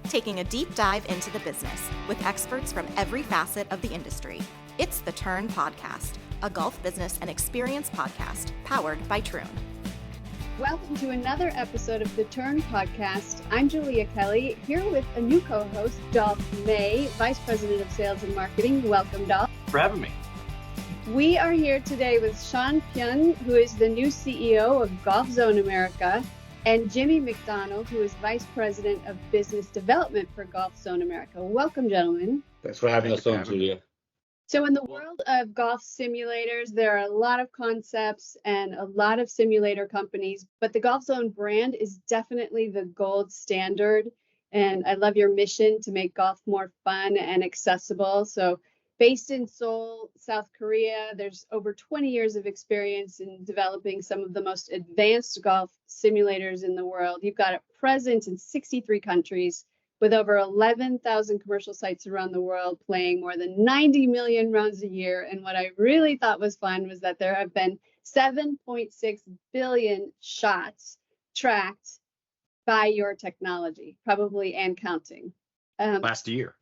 taking a deep dive into the business with experts from every facet of the industry. It's the Turn Podcast, a golf business and experience podcast powered by Troon. Welcome to another episode of the Turn Podcast. I'm Julia Kelly, here with a new co-host, Dolf May, Vice President of Sales and Marketing. Welcome, Dolf. Thanks for having me. We are here today with Pyun, who is the new CEO of Golfzon America, and Jimmy McDonald, who is Vice President of Business Development for Golfzon America. Welcome, gentlemen. Thanks for having us on, Julia. So in the world of golf simulators, there are a lot of concepts and a lot of simulator companies, but the Golfzon brand is definitely the gold standard. And I love your mission to make golf more fun and accessible. So based in Seoul, South Korea, there's over 20 years of experience in developing some of the most advanced golf simulators in the world. You've got a presence in 63 countries with over 11,000 commercial sites around the world, playing more than 90 million rounds a year. And what I really thought was fun was that there have been 7.6 billion shots tracked by your technology, probably and counting. Last year.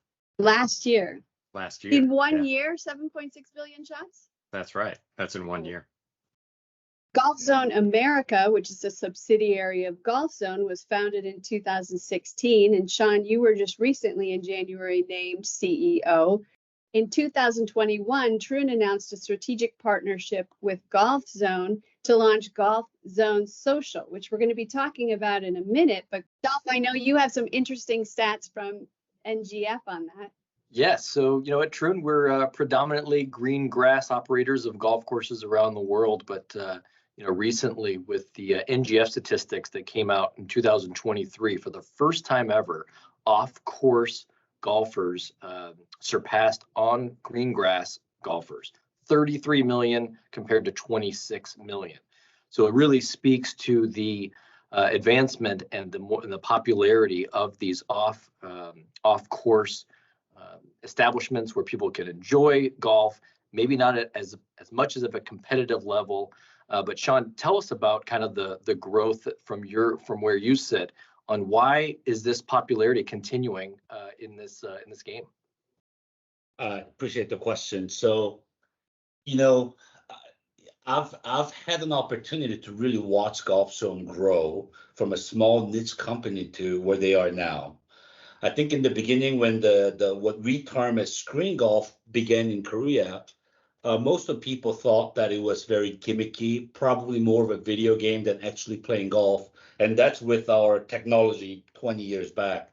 In one year, 7.6 billion shots? That's right. That's in 1 year. Golfzon America, which is a subsidiary of Golfzon, was founded in 2016. And Sean, you were just recently in January named CEO. In 2021, Troon announced a strategic partnership with Golfzon to launch Golfzon Social, which we're going to be talking about in a minute. But Dolf, I know you have some interesting stats from NGF on that. Yes. So, at Troon, we're predominantly green grass operators of golf courses around the world. But, recently with the NGF statistics that came out in 2023, for the first time ever, off-course golfers surpassed on green grass golfers, 33 million compared to 26 million. So it really speaks to the advancement and the popularity of these off-course establishments where people can enjoy golf, maybe not as much as of a competitive level. But Sean, tell us about kind of the growth from where you sit on why is this popularity continuing in this game? I appreciate the question. So, I've had an opportunity to really watch Golfzon grow from a small niche company to where they are now. I think in the beginning, when the what we term as screen golf began in Korea, most of the people thought that it was very gimmicky, probably more of a video game than actually playing golf. And that's with our technology 20 years back.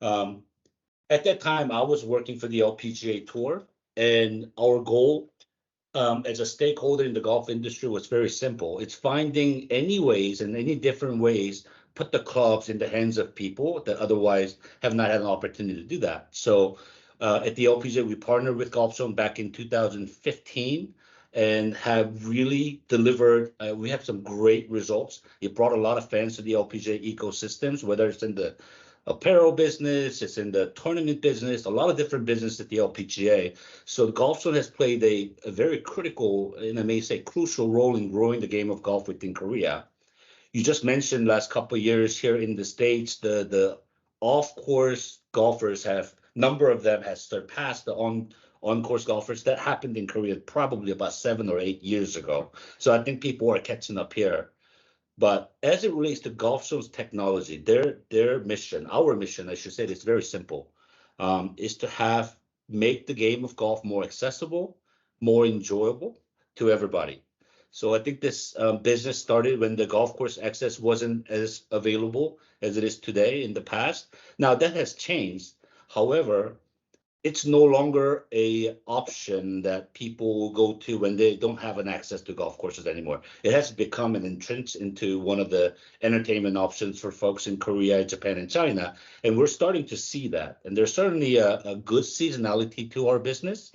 At that time, I was working for the LPGA Tour, and our goal as a stakeholder in the golf industry was very simple. It's finding any ways and any different ways put the clubs in the hands of people that otherwise have not had an opportunity to do that. So at the LPGA, we partnered with Golfzon back in 2015 and have really delivered. We have some great results. It brought a lot of fans to the LPGA ecosystems, whether it's in the apparel business, it's in the tournament business, a lot of different business at the LPGA. So Golfzon has played a very critical, and I may say crucial role in growing the game of golf within Korea. You just mentioned last couple of years here in the States, the off-course golfers number of them has surpassed the on-course golfers. That happened in Korea probably about 7 or 8 years ago. So I think people are catching up here. But as it relates to Golfzon's technology, their mission, our mission, I should say, is very simple, is to make the game of golf more accessible, more enjoyable to everybody. So I think this business started when the golf course access wasn't as available as it is today in the past. Now that has changed. However, it's no longer a option that people will go to when they don't have an access to golf courses anymore. It has become an entrance into one of the entertainment options for folks in Korea, Japan, and China. And we're starting to see that. And there's certainly a good seasonality to our business.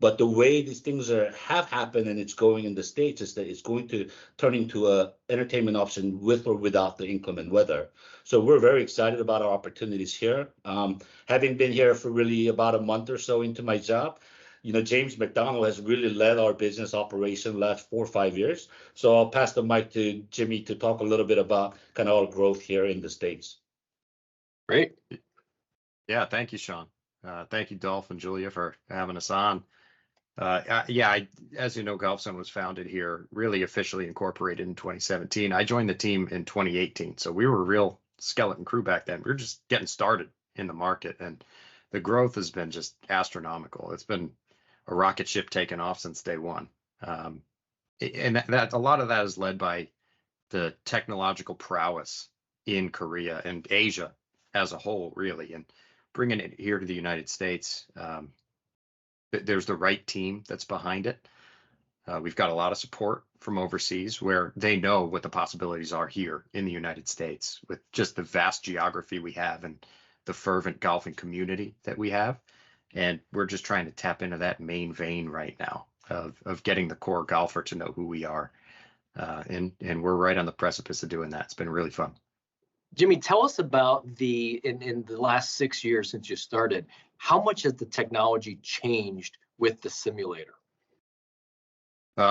But the way these things have happened and it's going in the States is that it's going to turn into an entertainment option with or without the inclement weather. So we're very excited about our opportunities here. Having been here for really about a month or so into my job, James McDonald has really led our business operation the last 4 or 5 years. So I'll pass the mic to Jimmy to talk a little bit about kind of our growth here in the States. Great. Yeah, thank you, Sean. Thank you, Dolf and Julia, for having us on. As you know, Golfzon was founded here, really officially incorporated in 2017. I joined the team in 2018, so we were a real skeleton crew back then. We were just getting started in the market, and the growth has been just astronomical. It's been a rocket ship taking off since day one. And that a lot of that is led by the technological prowess in Korea and Asia as a whole, really, and bringing it here to the United States. There's the right team that's behind it. We've got a lot of support from overseas where they know what the possibilities are here in the United States with just the vast geography we have and the fervent golfing community that we have. And we're just trying to tap into that main vein right now of getting the core golfer to know who we are. And we're right on the precipice of doing that. It's been really fun. Jimmy, tell us about in the last 6 years since you started, how much has the technology changed with the simulator?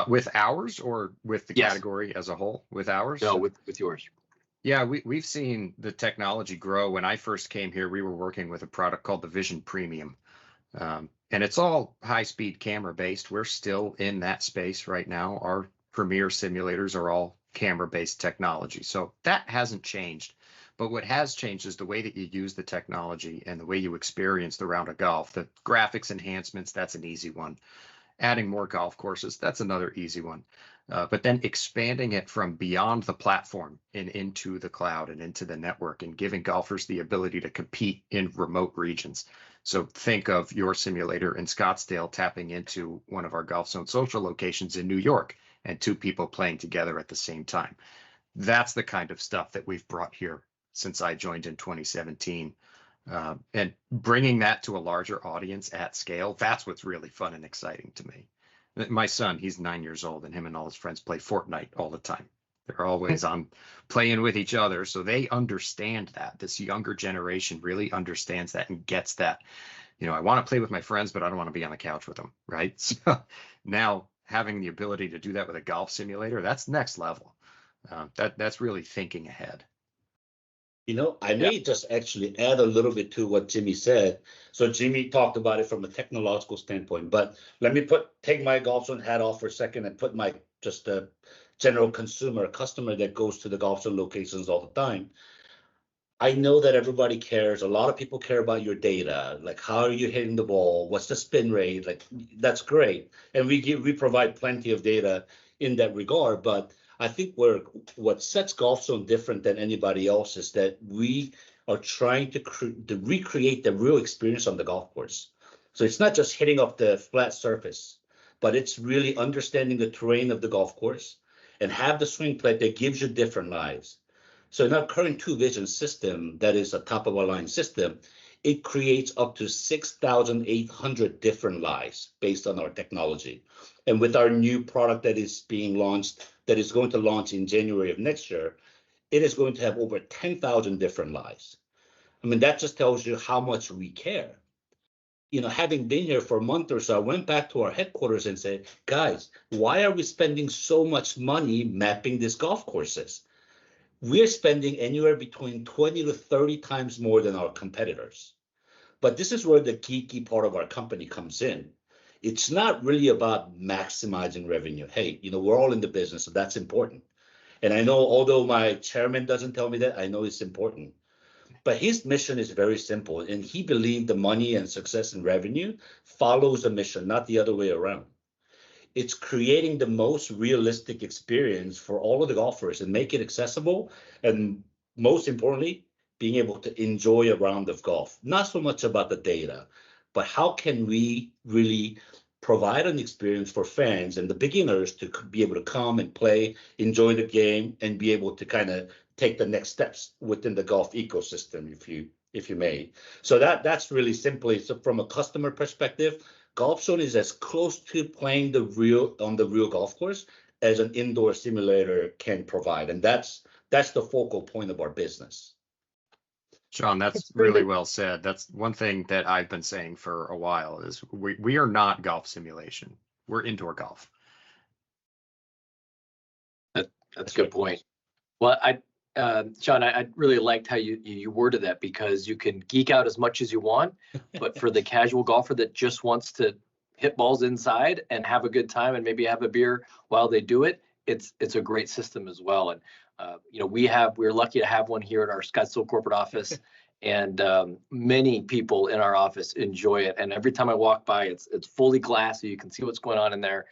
With ours or with the Yes. category as a whole? With ours? No, with yours. Yeah, we've seen the technology grow. When I first came here, we were working with a product called the Vision Premium. And it's all high-speed camera based. We're still in that space right now. Our premier simulators are all camera-based technology. So that hasn't changed. But what has changed is the way that you use the technology and the way you experience the round of golf. The graphics enhancements, that's an easy one. Adding more golf courses, that's another easy one. But then expanding it from beyond the platform and into the cloud and into the network and giving golfers the ability to compete in remote regions. So think of your simulator in Scottsdale tapping into one of our Golfzon Social locations in New York and two people playing together at the same time. That's the kind of stuff that we've brought here since I joined in 2017. And bringing that to a larger audience at scale, that's what's really fun and exciting to me. My son, he's 9 years old, and him and all his friends play Fortnite all the time. They're always on playing with each other. So they understand that. This younger generation really understands that and gets that. You know, I want to play with my friends, but I don't want to be on the couch with them, right? So now having the ability to do that with a golf simulator, that's next level. That's really thinking ahead. You know, I may just actually add a little bit to what Jimmy said. So Jimmy talked about it from a technological standpoint, but let me take my Golfzon hat off for a second and put my just a general customer that goes to the Golfzon locations all the time. I know that everybody cares. A lot of people care about your data, like how are you hitting the ball? What's the spin rate? Like that's great, and we provide plenty of data in that regard, but I think what sets Golfzon different than anybody else is that we are trying to recreate the real experience on the golf course. So it's not just hitting up the flat surface, but it's really understanding the terrain of the golf course and have the swing plate that gives you different lies. So in our current 2Vision system, that is a top of our line system, it creates up to 6,800 different lies based on our technology. And with our new product that is being launched, that is going to launch in January of next year, it is going to have over 10,000 different lies. I mean, that just tells you how much we care. You know, having been here for a month or so, I went back to our headquarters and said, guys, why are we spending so much money mapping these golf courses? We're spending anywhere between 20 to 30 times more than our competitors. But this is where the geeky part of our company comes in. It's not really about maximizing revenue. Hey, you know, we're all in the business, so that's important. And I know, although my chairman doesn't tell me that, I know it's important. But his mission is very simple, and he believed the money and success and revenue follows the mission, not the other way around. It's creating the most realistic experience for all of the golfers and make it accessible, and most importantly, being able to enjoy a round of golf. Not so much about the data, but how can we really provide an experience for fans and the beginners to be able to come and play, enjoy the game, and be able to kind of take the next steps within the golf ecosystem, if you may. So that's really simply, so from a customer perspective, Golfzon is as close to playing on the real golf course as an indoor simulator can provide, and that's the focal point of our business. Sean, that's really well said. That's one thing that I've been saying for a while is we are not golf simulation. We're indoor golf. That's a good point. Well, Sean, I really liked how you worded that, because you can geek out as much as you want, but for the casual golfer that just wants to hit balls inside and have a good time and maybe have a beer while they do it, it's a great system as well. And we're lucky to have one here at our Scottsdale corporate office, and many people in our office enjoy it. And every time I walk by, it's fully glass, so you can see what's going on in there.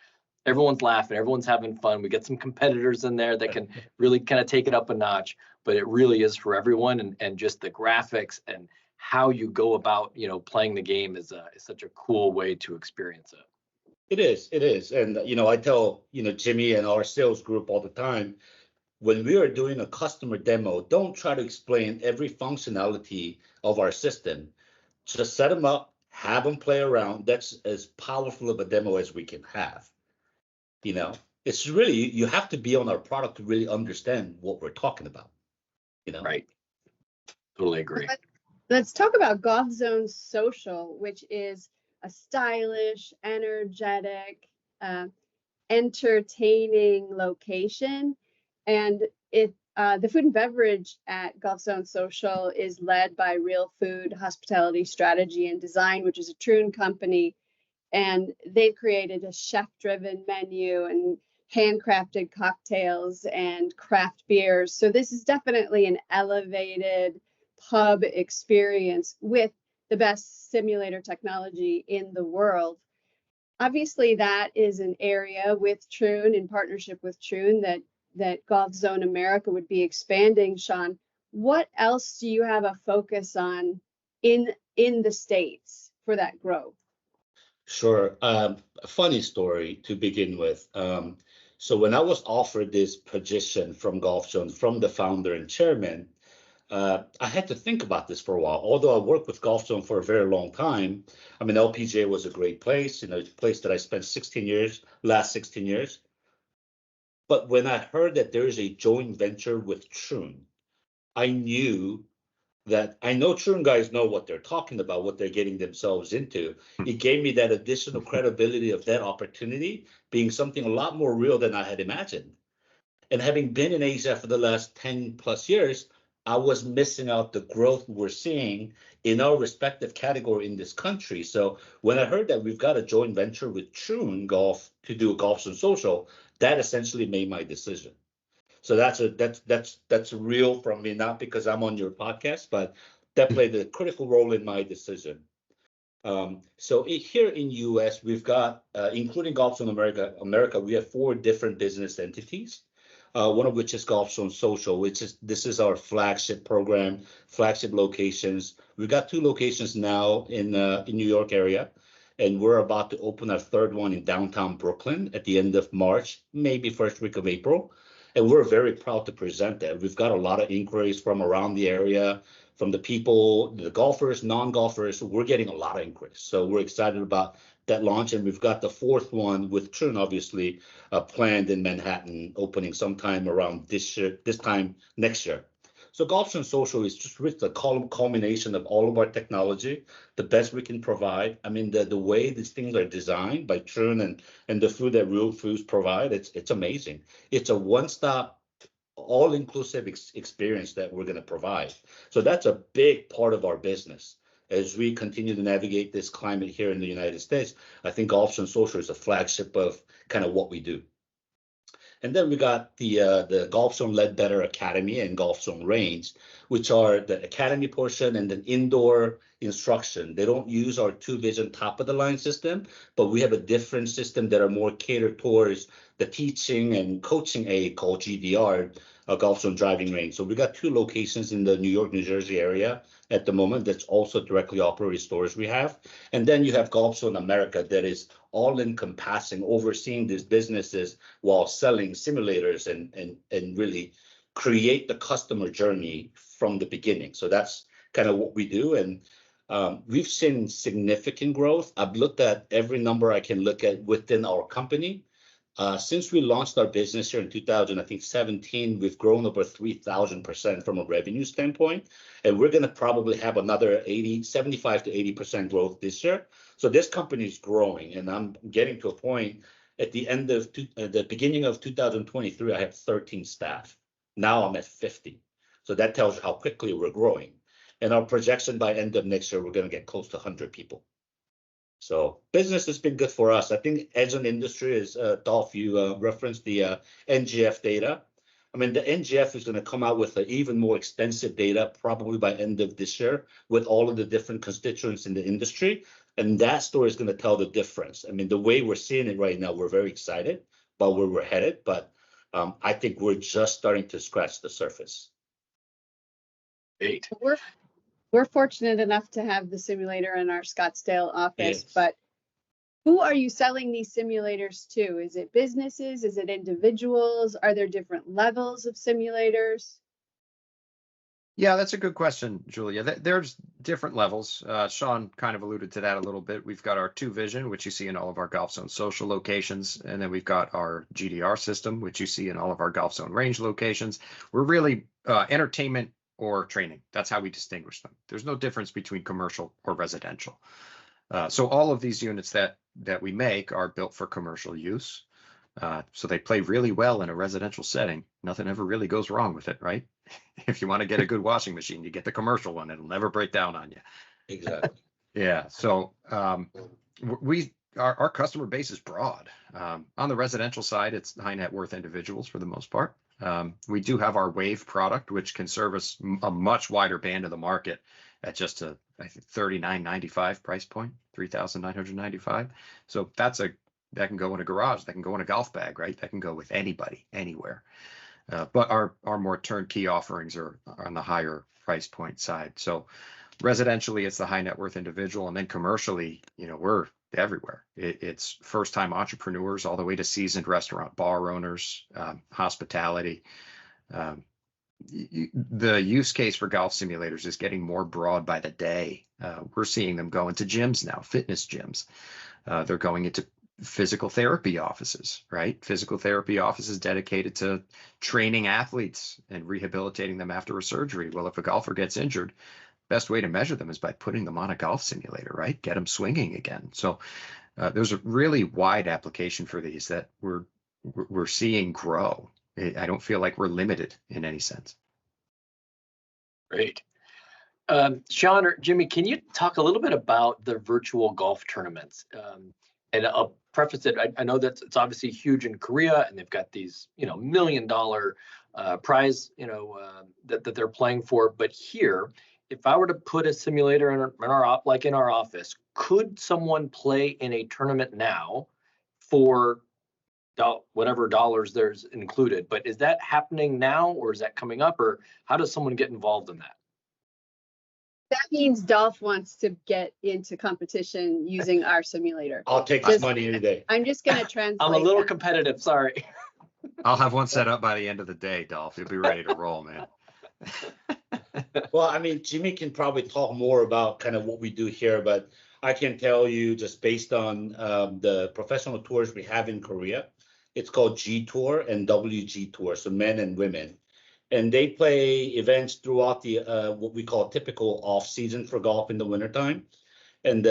Everyone's laughing, everyone's having fun. We get some competitors in there that can really kind of take it up a notch, but it really is for everyone. And just the graphics and how you go about, playing the game is such a cool way to experience it. It is. And, I tell, Jimmy and our sales group all the time, when we are doing a customer demo, don't try to explain every functionality of our system. Just set them up, have them play around. That's as powerful of a demo as we can have. It's really, you have to be on our product to really understand what we're talking about. Right. Totally agree. Let's talk about Golfzon Social, which is a stylish, energetic, entertaining location. And the food and beverage at Golfzon Social is led by Real Food, Hospitality Strategy and Design, which is a Troon company. And they've created a chef-driven menu and handcrafted cocktails and craft beers. So this is definitely an elevated pub experience with the best simulator technology in the world. Obviously, that is an area with Troon, in partnership with Troon, that Golfzon America would be expanding. Sean, what else do you have a focus on in the States for that growth? Sure. A funny story to begin with. So when I was offered this position from Golfzon, from the founder and chairman, I had to think about this for a while. Although I worked with Golfzon for a very long time, LPGA was a great place, a place that I spent last 16 years. But when I heard that there is a joint venture with Troon, I know Troon guys know what they're talking about, what they're getting themselves into. It gave me that additional credibility of that opportunity being something a lot more real than I had imagined. And having been in Asia for the last 10 plus years, I was missing out the growth we're seeing in our respective category in this country. So when I heard that we've got a joint venture with Troon Golf to do a Golfzon Social, that essentially made my decision. So that's real from me, not because I'm on your podcast, but that played a critical role in my decision. So here in US, we've got, including Golfzon America, we have 4 different business entities. One of which is Golfzon Social, this is our flagship program, flagship locations. We've got 2 locations now in New York area, and we're about to open our 3rd one in downtown Brooklyn at the end of March, maybe first week of April. And we're very proud to present that. We've got a lot of inquiries from around the area, from the people, the golfers, non-golfers. We're getting a lot of inquiries. So we're excited about that launch. And we've got the 4th one with Troon, obviously, planned in Manhattan, opening sometime around this time next year. So Golfzon Social is just with the culmination of all of our technology, the best we can provide. The way these things are designed by Troon and the food that Real Foods provide, it's amazing. It's a one-stop, all-inclusive experience that we're going to provide. So that's a big part of our business. As we continue to navigate this climate here in the United States, I think Golfzon Social is a flagship of kind of what we do. And then we got the Golfzon Ledbetter Academy and Golfzon Range, which are the academy portion and then indoor instruction. They don't use our 2Vision top-of-the-line system, but we have a different system that are more catered towards the teaching and coaching aid called GDR, Golfzon Driving Range. So we got 2 locations in the New York, New Jersey area at the moment. That's also directly operated stores we have. And then you have Golfzon America that is all encompassing, overseeing these businesses while selling simulators and really create the customer journey from the beginning. So that's kind of what we do. And we've seen significant growth. I've looked at every number I can look at within our company. Since we launched our business here in 2017, we've grown over 3,000% from a revenue standpoint, and we're going to probably have another 75 to 80% growth this year. So this company is growing, and I'm getting to a point at the beginning of 2023, I had 13 staff. Now I'm at 50. So that tells you how quickly we're growing. And our projection by end of next year, we're going to get close to 100 people. So business has been good for us. I think as an industry, as Dolf, you referenced the NGF data. I mean, the NGF is going to come out with even more extensive data probably by end of this year with all of the different constituents in the industry. And that story is going to tell the difference. I mean, the way we're seeing it right now, we're very excited about where we're headed, but I think we're just starting to scratch the surface. Great. We're fortunate enough to have the simulator in our Scottsdale office, Yes. but who are you selling these simulators to? Is it businesses? Is it individuals? Are there different levels of simulators? Yeah, that's a good question, Julia. There's different levels. Sean kind of alluded to that a little bit. We've got our 2Vision, which you see in all of our Golfzon Social locations, and then we've got our GDR system, which you see in all of our Golfzon Range locations. We're really entertainment or training. That's how we distinguish them. There's no difference between commercial or residential. So all of these units that we make are built for commercial use. So they play really well in a residential setting. Nothing ever really goes wrong with it, right? If you want to get a good washing machine, you get the commercial one. It'll never break down on you. Exactly. Yeah. So our customer base is broad. On the residential side, it's high net worth individuals for the most part. We do have our Wave product, which can service a much wider band of the market at just I think $39.95 price point, $3,995. So that can go in a garage, that can go in a golf bag, right? That can go with anybody, anywhere. But our more turnkey offerings are on the higher price point side. So residentially, it's the high net worth individual, and then commercially, we're everywhere. It's first time entrepreneurs all the way to seasoned restaurant bar owners, hospitality. The use case for golf simulators is getting more broad by the day. We're seeing them go into gyms now, fitness gyms. They're going into physical therapy offices, right? Physical therapy offices dedicated to training athletes and rehabilitating them after a surgery. Well, if a golfer gets injured, best way to measure them is by putting them on a golf simulator, right? Get them swinging again. So there's a really wide application for these that we're seeing grow. I don't feel like we're limited in any sense. Great. Sean or Jimmy, can you talk a little bit about the virtual golf tournaments? And I'll preface it, I know that it's obviously huge in Korea, and they've got these, $1 million prize, that they're playing for. But here, if I were to put a simulator in our office, could someone play in a tournament now for whatever dollars there's included? But is that happening now, or is that coming up, or how does someone get involved in that? That means Dolf wants to get into competition using our simulator. I'll take this money any day. I'm just going to translate. I'm a little competitive, sorry. I'll have one set up by the end of the day, Dolf. You'll be ready to roll, man. Well, I mean, Jimmy can probably talk more about kind of what we do here, but I can tell you just based on the professional tours we have in Korea, it's called G Tour and WG Tour, so men and women. And they play events throughout the what we call typical off season for golf in the wintertime. And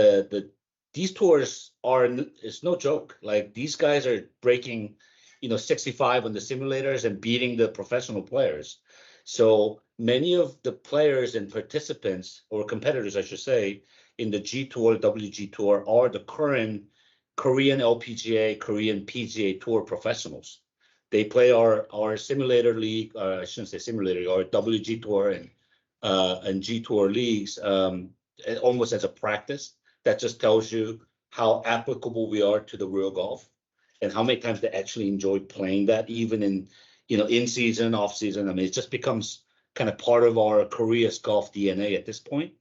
these tours it's no joke. Like these guys are breaking, 65 on the simulators and beating the professional players. So many of the players and participants, or competitors, I should say, in the G Tour, WG Tour are the current Korean LPGA, Korean PGA Tour professionals. They play our simulator league, I shouldn't say simulator, our WG Tour and G Tour leagues almost as a practice. That just tells you how applicable we are to the real golf and how many times they actually enjoy playing that, even in season, off season. I mean, it just becomes kind of part of our Korea's golf DNA at this point.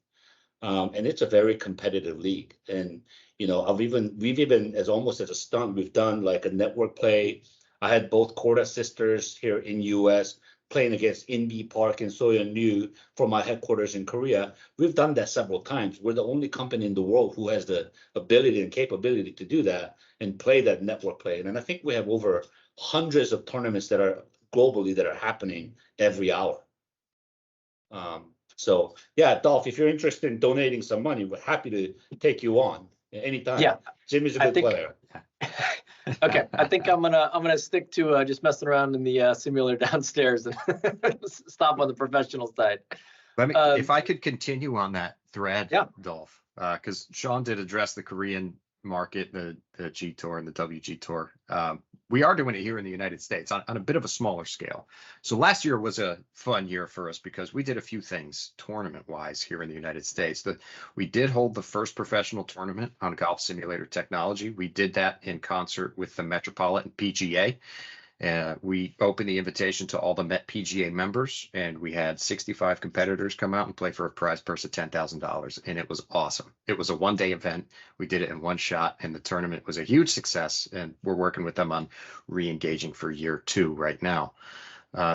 And it's a very competitive league. And, we've even as almost as a stunt, we've done like a network play. I had both Korda sisters here in US playing against Inbi Park and Soyeon-ryu from my headquarters in Korea. We've done that several times. We're the only company in the world who has the ability and capability to do that and play that network play. And I think we have over hundreds of tournaments that are globally that are happening every hour. So yeah, Dolf, if you're interested in donating some money, we're happy to take you on anytime. Yeah, Jimmy's a good player. Okay, I think I'm gonna stick to just messing around in the simulator downstairs and stop on the professional side. Let me, if I could continue on that thread, Yeah. Dolph, because Sean did address the Korean market, the G Tour and the WG Tour. We are doing it here in the United States on a bit of a smaller scale. So last year was a fun year for us because we did a few things tournament-wise here in the United States. We did hold the first professional tournament on golf simulator technology. We did that in concert with the Metropolitan PGA. We opened the invitation to all the Met PGA members, and we had 65 competitors come out and play for a prize purse of $10,000, and it was awesome. It was a one-day event. We did it in one shot, and the tournament was a huge success, and we're working with them on re-engaging for year 2 right now.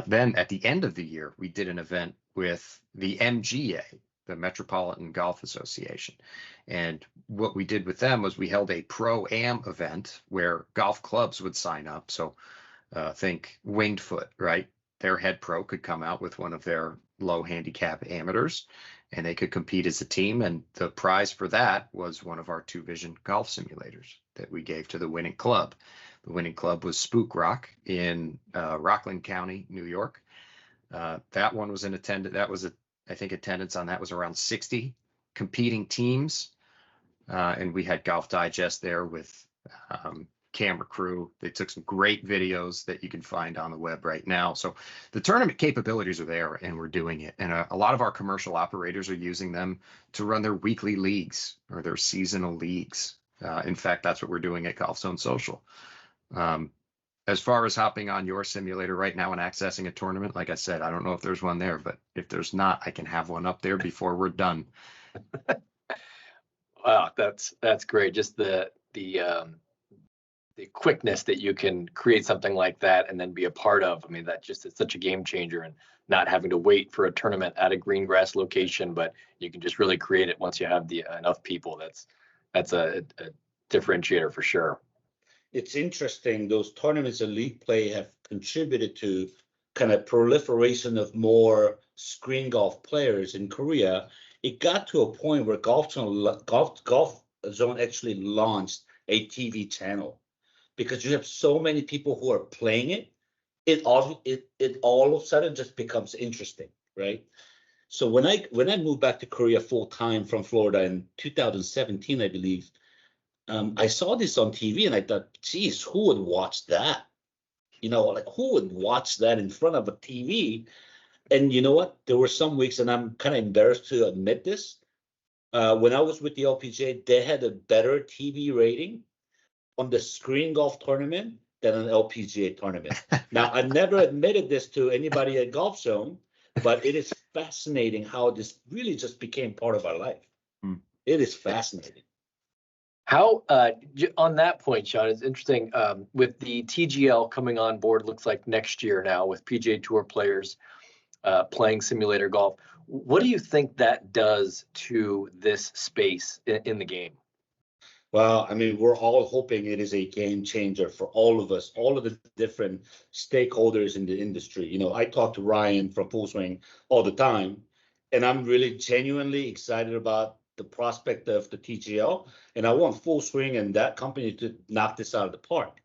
Then at the end of the year, we did an event with the MGA, the Metropolitan Golf Association. And what we did with them was we held a pro-am event where golf clubs would sign up. So think Winged Foot, right? Their head pro could come out with one of their low handicap amateurs and they could compete as a team. And the prize for that was one of our 2Vision golf simulators that we gave to the winning club. The winning club was Spook Rock in Rockland County, New York. That one was in attendance. That was, I think attendance on that was around 60 competing teams. And we had Golf Digest there with camera crew. They took some great videos that you can find on the web right now. So the tournament capabilities are there and we're doing it. And a lot of our commercial operators are using them to run their weekly leagues or their seasonal leagues. In fact, that's what we're doing at Golfzon Social. As far as hopping on your simulator right now and accessing a tournament, like I said, I don't know if there's one there, but if there's not, I can have one up there before we're done. Wow, that's great. Just the quickness that you can create something like that and then be a part of. I mean, that just is such a game changer, and not having to wait for a tournament at a green grass location, but you can just really create it once you have enough people. That's a differentiator for sure. It's interesting. Those tournaments and league play have contributed to kind of proliferation of more screen golf players in Korea. It got to a point where Golfzon actually launched a TV channel because you have so many people who are playing it. It all of a sudden just becomes interesting, right? So when I moved back to Korea full time from Florida in 2017, I believe, I saw this on TV and I thought, geez, who would watch that? You know, like who would watch that in front of a TV? And you know what? There were some weeks, and I'm kind of embarrassed to admit this. When I was with the LPGA, they had a better TV rating on the screen golf tournament than an LPGA tournament. Now, I never admitted this to anybody at Golfzon, but it is fascinating how this really just became part of our life. It is fascinating. How, on that point, Sean, it's interesting, with the TGL coming on board, looks like next year now with PGA Tour players playing simulator golf. What do you think that does to this space in the game? Well, I mean, we're all hoping it is a game changer for all of us, all of the different stakeholders in the industry. You know, I talk to Ryan from Full Swing all the time, and I'm really genuinely excited about the prospect of the TGL. And I want Full Swing and that company to knock this out of the park,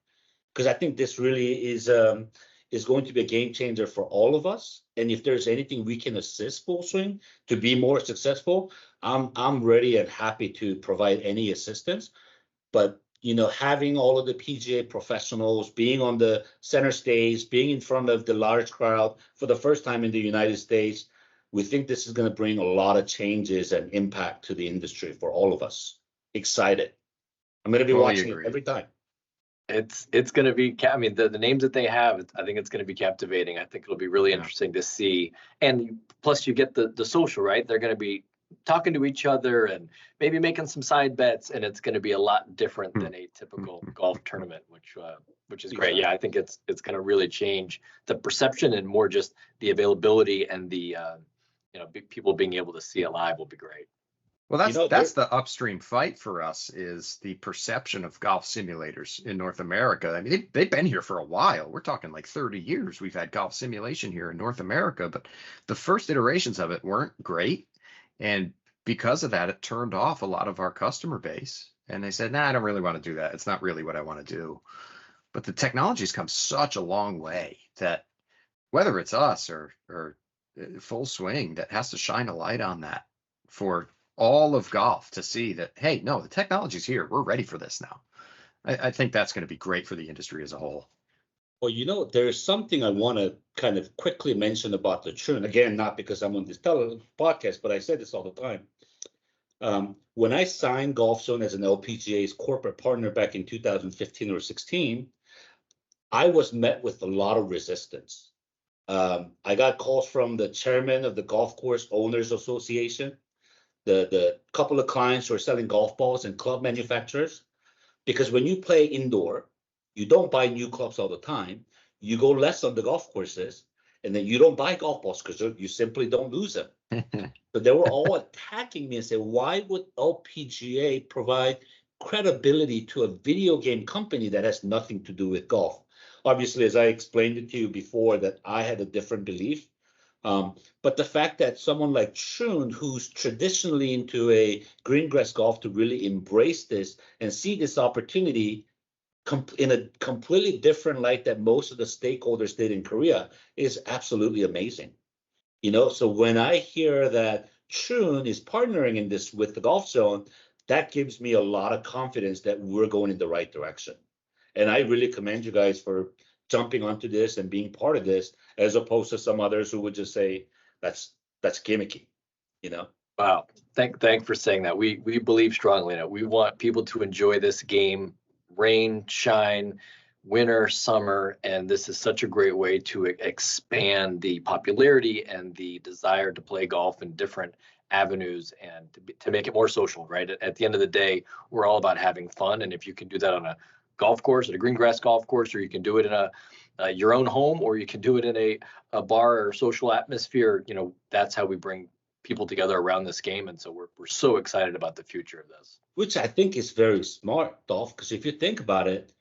because I think this really is going to be a game changer for all of us. And if there's anything we can assist Full Swing to be more successful, I'm ready and happy to provide any assistance. But you know, having all of the PGA professionals being on the center stage, being in front of the large crowd for the first time in the United States, we think this is going to bring a lot of changes and impact to the industry for all of us. Excited. I'm going to be watching it every time. It's going to be, I mean, the names that they have, I think it's going to be captivating. I think it'll be really interesting to see. And plus you get the social, right? They're going to be talking to each other and maybe making some side bets, and it's going to be a lot different than a typical golf tournament, which is great. Yeah, I think it's going to really change the perception, and more just the availability and the people being able to see it live will be great. Well, that's the upstream fight for us, is the perception of golf simulators in North America. I mean, they've been here for a while. We're talking like 30 years we've had golf simulation here in North America, but the first iterations of it weren't great. And because of that, it turned off a lot of our customer base. And they said, nah, I don't really want to do that. It's not really what I want to do. But the technology's come such a long way that whether it's us or Full Swing, that has to shine a light on that for all of golf to see that, hey, no, the technology's here. We're ready for this now. I think that's going to be great for the industry as a whole. Well, there's something I want to kind of quickly mention about the Troon. Again, not because I'm on this podcast, but I say this all the time. When I signed Golfzon as an LPGA's corporate partner back in 2015 or 16, I was met with a lot of resistance. I got calls from the chairman of the Golf Course Owners Association, the couple of clients who are selling golf balls and club manufacturers, because when you play indoor, you don't buy new clubs all the time. You go less on the golf courses, and then you don't buy golf balls because you simply don't lose them. So they were all attacking me and said, why would LPGA provide credibility to a video game company that has nothing to do with golf? Obviously, as I explained it to you before, that I had a different belief. But the fact that someone like Troon, who's traditionally into a green grass golf, to really embrace this and see this opportunity in a completely different light that most of the stakeholders did in Korea, is absolutely amazing. So when I hear that Troon is partnering in this with the Golfzon, that gives me a lot of confidence that we're going in the right direction. And I really commend you guys for jumping onto this and being part of this, as opposed to some others who would just say that's gimmicky, Wow. Thank for saying that. We believe strongly in it. We want people to enjoy this game, rain, shine, winter, summer, and this is such a great way to expand the popularity and the desire to play golf in different avenues and to make it more social, right? At the end of the day, we're all about having fun, and if you can do that on a golf course, at a green grass golf course, or you can do it in your own home, or you can do it in a bar or social atmosphere, that's how we bring people together around this game. And so we're so excited about the future of this. Which I think is very smart, Dolph, because if you think about it,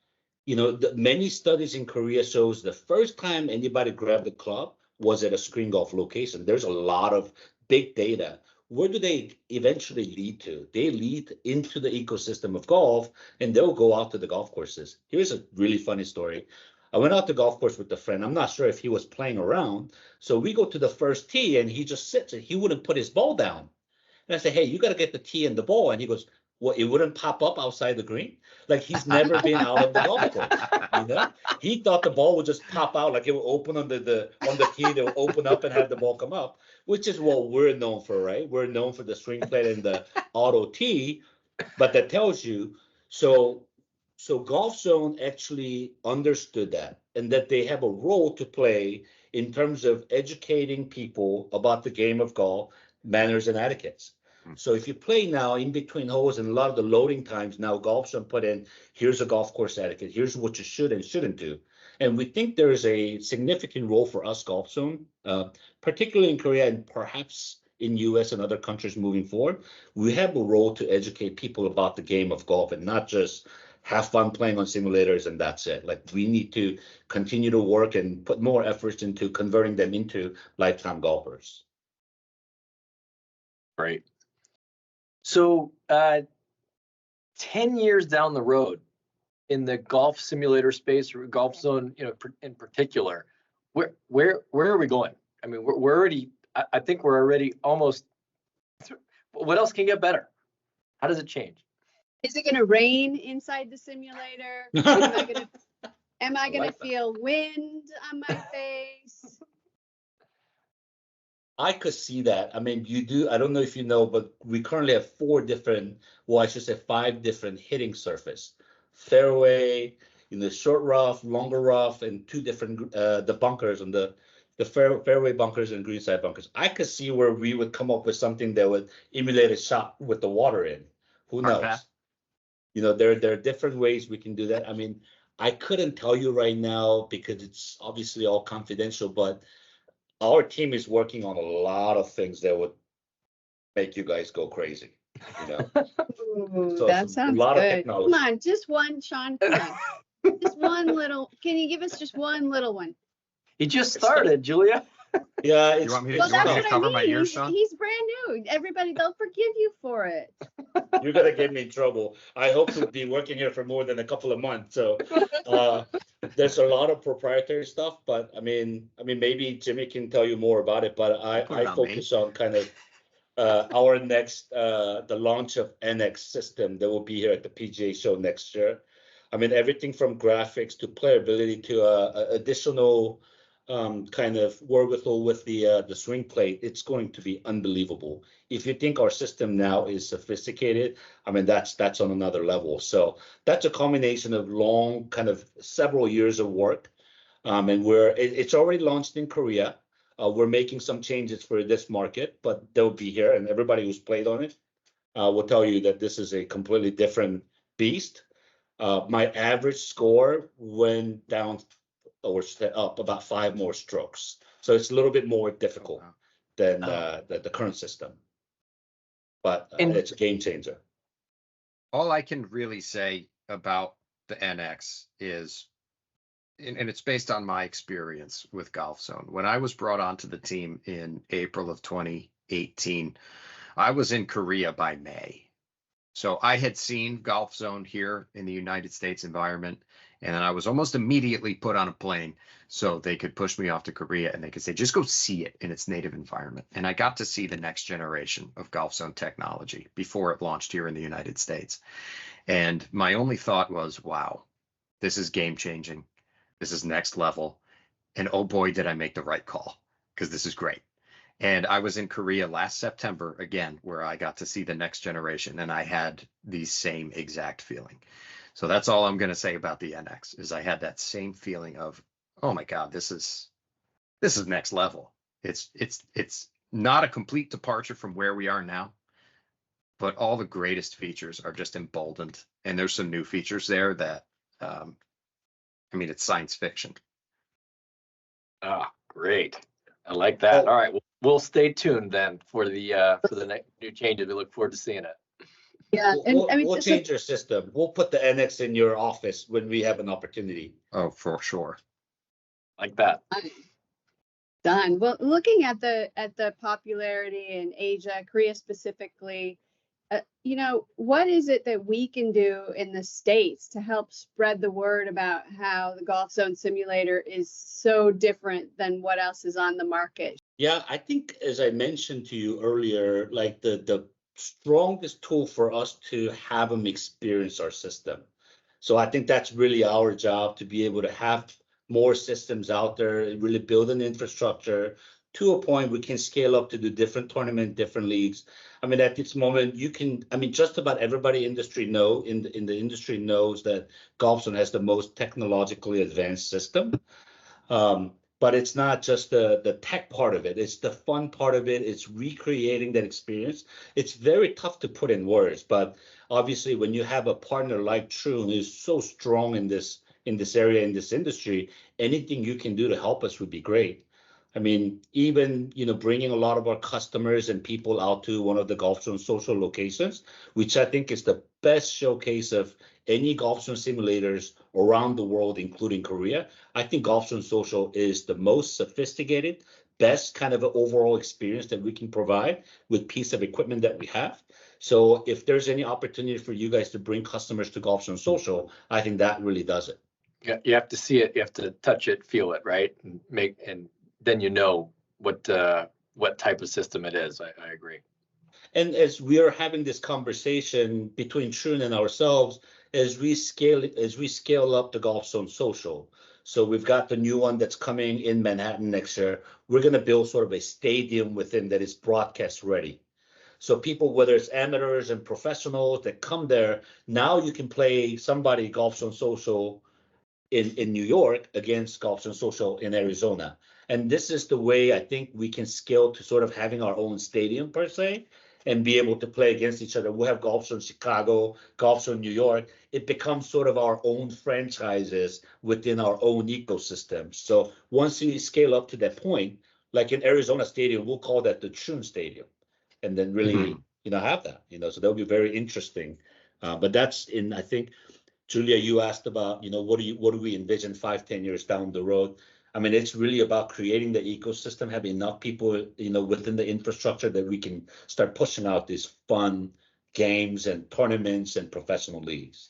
many studies in Korea shows the first time anybody grabbed the club was at a screen golf location. There's a lot of big data. Where do they eventually lead to? They lead into the ecosystem of golf, and they'll go out to the golf courses. Here's a really funny story. I went out to golf course with a friend. I'm not sure if he was playing around. So we go to the first tee, and he just sits, and he wouldn't put his ball down. And I say, hey, you got to get the tee and the ball. And he goes, well, it wouldn't pop up outside the green? Like he's never been out of the golf course. He thought the ball would just pop out, like it would open on the tee, they would open up and have the ball come up, which is what we're known for, right? We're known for the swing plate and the auto tee, but that tells you. So Golfzon actually understood that, and that they have a role to play in terms of educating people about the game of golf, manners and etiquettes. So if you play now in between holes and a lot of the loading times, now Golfzon put in, here's a golf course etiquette, here's what you should and shouldn't do. And we think there is a significant role for us, Golfzon, particularly in Korea and perhaps in US and other countries moving forward. We have a role to educate people about the game of golf and not just have fun playing on simulators and that's it. Like we need to continue to work and put more efforts into converting them into lifetime golfers. Great. So 10 years down the road in the golf simulator space, or Golfzon, in particular, where are we going? I mean, we're already, I think we're already almost, what else can get better? How does it change? Is it going to rain inside the simulator? Am I going to feel wind on my face? I could see that. I mean, you do. I don't know if you know, but we currently have 5 different hitting surface. Fairway, short rough, longer rough, and 2 different the bunkers and the fairway bunkers and greenside bunkers. I could see where we would come up with something that would emulate a shot with the water in. Who knows? There are different ways we can do that. I mean, I couldn't tell you right now because it's obviously all confidential, but our team is working on a lot of things that would make you guys go crazy. Ooh, So that a sounds lot of good. technology. Come on, just one, Sean. Come on. Just one little. Can you give us just one little one? He just started, Julia. Yeah, You want me to, Well, you want that's me what to cover I my mean. ears, Sean? He's brand new. Everybody, they'll forgive you for it. you're gonna get me in trouble. I hope to be working here for more than a couple of months. So there's a lot of proprietary stuff, but I mean, maybe Jimmy can tell you more about it. But I focus on kind of our next the launch of NX system that will be here at the PGA show next year. I mean, everything from graphics to playability to additional kind of wherewithal with the swing plate. It's going to be unbelievable. If you think our system now is sophisticated, I mean, that's on another level. So that's a combination of long, kind of several years of work. And it's already launched in Korea. We're making some changes for this market, but they'll be here, and everybody who's played on it will tell you that this is a completely different beast. My average score went down or up about 5 more strokes. So it's a little bit more difficult than the current system. But it's a game changer. All I can really say about the NX is, and it's based on my experience with Golfzon. When I was brought onto the team in April of 2018, I was in Korea by May. So I had seen Golfzon here in the United States environment, and then I was almost immediately put on a plane so they could push me off to Korea and they could say, just go see it in its native environment. And I got to see the next generation of Golfzon technology before it launched here in the United States. And my only thought was, wow, this is game changing. This is next level. And oh boy, did I make the right call, because this is great. And I was in Korea last September again, where I got to see the next generation, and I had the same exact feeling. So that's all I'm going to say about the NX, is I had that same feeling of, oh my God, this is next level. It's not a complete departure from where we are now, but all the greatest features are just emboldened. And there's some new features there that, I mean, it's science fiction. Ah, great. I like that. All right, we'll stay tuned then for the next new changes. We look forward to seeing it. Yeah, We'll change your system. We'll put the NX in your office when we have an opportunity. Oh, for sure. Like that. Done. Well, looking at the popularity in Asia, Korea specifically, what is it that we can do in the States to help spread the word about how the Golfzon simulator is so different than what else is on the market? Yeah, I think, as I mentioned to you earlier, like the strongest tool for us to have them experience our system. So I think that's really our job, to be able to have more systems out there and really build an infrastructure to a point we can scale up to do different tournament, different leagues. I mean, at this moment, just about everybody in the industry knows that Golfzon has the most technologically advanced system. But it's not just the tech part of it. It's the fun part of it. It's recreating that experience. It's very tough to put in words, but obviously when you have a partner like Troon who's so strong in this area, in this industry, anything you can do to help us would be great. I mean, even, bringing a lot of our customers and people out to one of the Golfzon Social locations, which I think is the best showcase of any Golfzon simulators around the world, including Korea. I think Golfzon Social is the most sophisticated, best kind of overall experience that we can provide with piece of equipment that we have. So if there's any opportunity for you guys to bring customers to Golfzon Social, I think that really does it. Yeah, you have to see it, you have to touch it, feel it, right? And then what type of system it is. I agree. And as we are having this conversation between Troon and ourselves, as we scale up the Golfzon Social, so we've got the new one that's coming in Manhattan next year. We're going to build sort of a stadium within that is broadcast ready. So people, whether it's amateurs and professionals that come there, now you can play somebody Golfzon Social in New York against Golfzon Social in Arizona. And this is the way I think we can scale to sort of having our own stadium per se and be able to play against each other. We'll have Golfzon Chicago, Golfzon New York. It becomes sort of our own franchises within our own ecosystem. So once we scale up to that point, like in Arizona Stadium, we'll call that the Troon Stadium, and then really, have that, so that'll be very interesting. But that's I think, Julia, you asked about, what do we envision 5-10 years down the road? I mean, it's really about creating the ecosystem, having enough people, within the infrastructure that we can start pushing out these fun games and tournaments and professional leagues.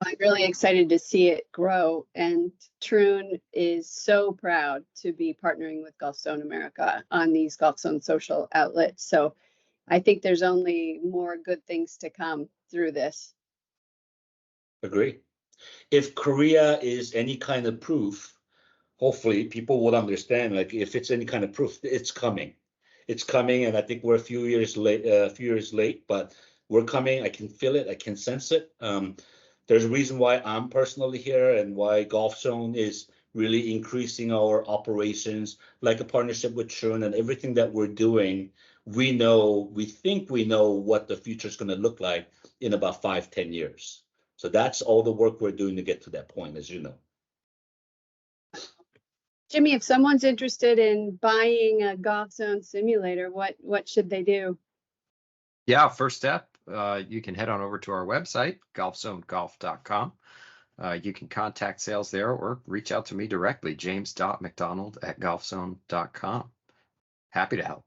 I'm really excited to see it grow, and Troon is so proud to be partnering with Golfzon America on these Golfzon Social outlets. So I think there's only more good things to come through this. Agree. If Korea is any kind of proof, hopefully people would understand, like if it's any kind of proof, it's coming. It's coming, and I think we're a few years late, but we're coming. I can feel it. I can sense it. There's a reason why I'm personally here and why Golfzon is really increasing our operations, like a partnership with Troon and everything that we're doing. We think we know what the future is going to look like in about 5-10 years. So that's all the work we're doing to get to that point, as you know. Jimmy, if someone's interested in buying a Golfzon simulator, what should they do? Yeah, first step, you can head on over to our website, golfzonegolf.com. You can contact sales there or reach out to me directly, james.mcdonald@golfzone.com. Happy to help.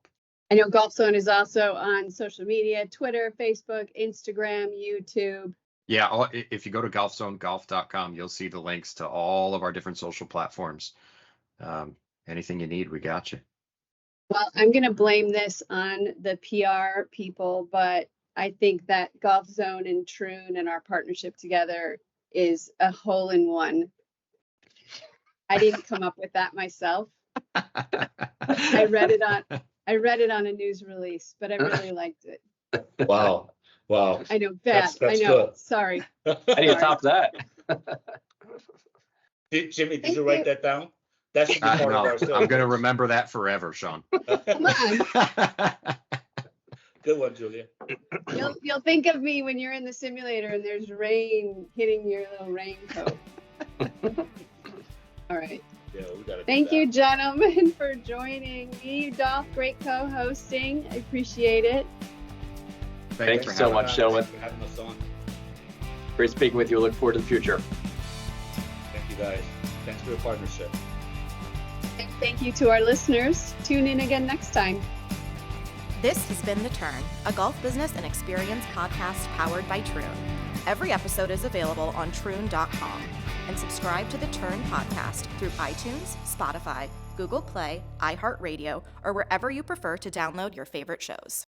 I know Golfzon is also on social media, Twitter, Facebook, Instagram, YouTube. Yeah, if you go to golfzonegolf.com, you'll see the links to all of our different social platforms. Anything you need, we got you. Well, I'm going to blame this on the PR people, but I think that Golfzon and Troon and our partnership together is a hole in one. I didn't come up with that myself. I read it on a news release, but I really liked it. Wow. I know, bad. That's I know. good. Sorry. How do you top that? Jimmy, did you write that down? That should be part of our show. I'm going to remember that forever, Sean. Come on. Good one, Julia. You'll think of me when you're in the simulator and there's rain hitting your little raincoat. All right. Yeah, we gotta do Thank that. you, gentlemen, for joining me. Dolph, great co-hosting. I appreciate it. Thank you so much, gentlemen. Thanks for having us on. Great speaking with you. Look forward to the future. Thank you, guys. Thanks for your partnership. And thank you to our listeners. Tune in again next time. This has been The Turn, a golf business and experience podcast powered by Troon. Every episode is available on troon.com. And subscribe to The Turn podcast through iTunes, Spotify, Google Play, iHeartRadio, or wherever you prefer to download your favorite shows.